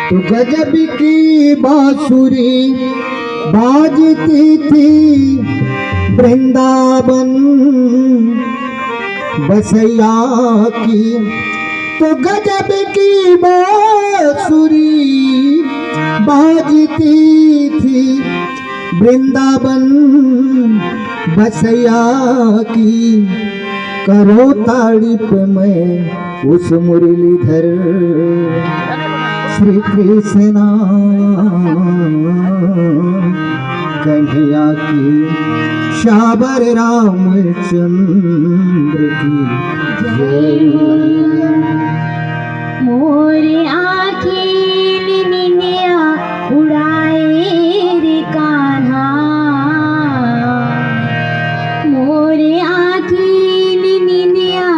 तो गजब की बांसुरी बाजती थी वृंदावन बसैया की। तो गजब की बांसुरी बाजती थी वृंदावन बसैया की। करो तारीफ मैं उस मुरलीधर श्री कृष्ण कन्हैया की। श्यावर रामचंद्र की जय। मोरे आँखें निनिया उड़ाए रे कान्हा, मोरे आँखें निनिया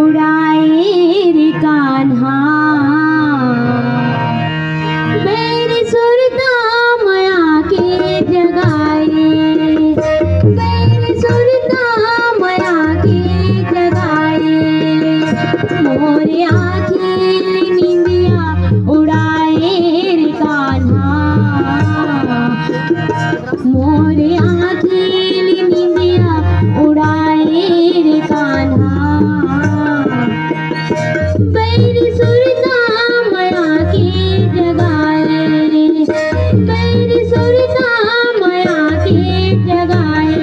उड़ाए रे कान्हा। मेरी सुरता माया के जगाए, मेरी सुरता माया के जगाए। मोरे आँखें निनिया उड़ाए रे कान्हा, मोरे आँखें निनिया उड़ाए रे कान्हा। मेरी सुरता माया के जगाए, मेरी सुरता माया के जगाए।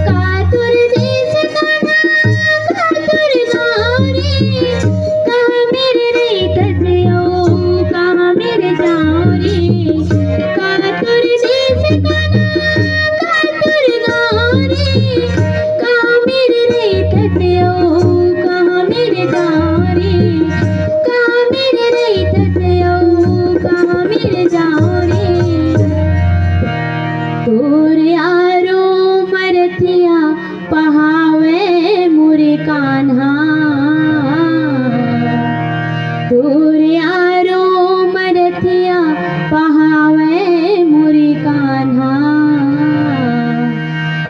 कातुर देश कान्हा कातुर गारे, कहाँ मेरे रीत जियो कहाँ मेरे जाओ रे। कातुर देश कान्हा कातुर गारे, कहाँ मेरे रीत जियो कहाँ मेरे जाओ रे। कहाँ मेरे रीत जियो कहाँ मेरे जाओ रे। तोर यारो मरथिया पहावे मोरे कान्हा, तोर यारो मरथिया पहावे मोरे कान्हा।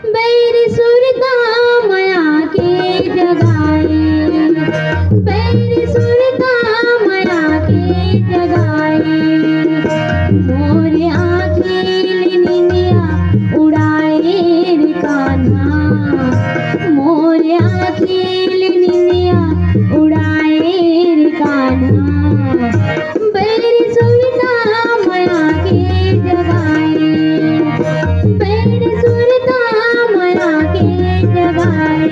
बैर सुरता माया के जगाए, बैर सुरता माया के जगाए। मोरे आँखें निनिया उड़ाए रे कान्हा, मोरे आँखें निनिया उड़ाए रे कान्हा। बैर सुरता माया के जगाए, बैर सुरता माया के जगाए।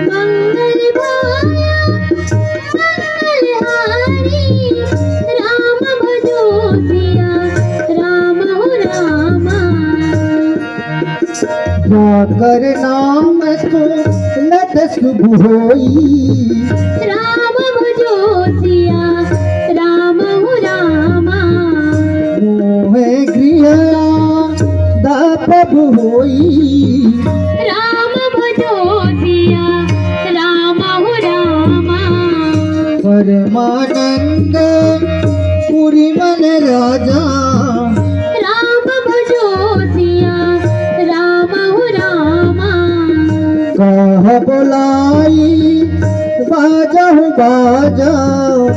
मंगल भाया मंगल हारी, राम भजो सिया राम हो रामा। जाकर नाम तो लत शुभ होई, राम भजो सिया राम हो रामा। मोहे गृह प्रभु होई, राम भजो सिया राम हो रामा। परमानंद पुरी मन राजा, राम भजो सिया बोलाई बाजाओ बाजाओ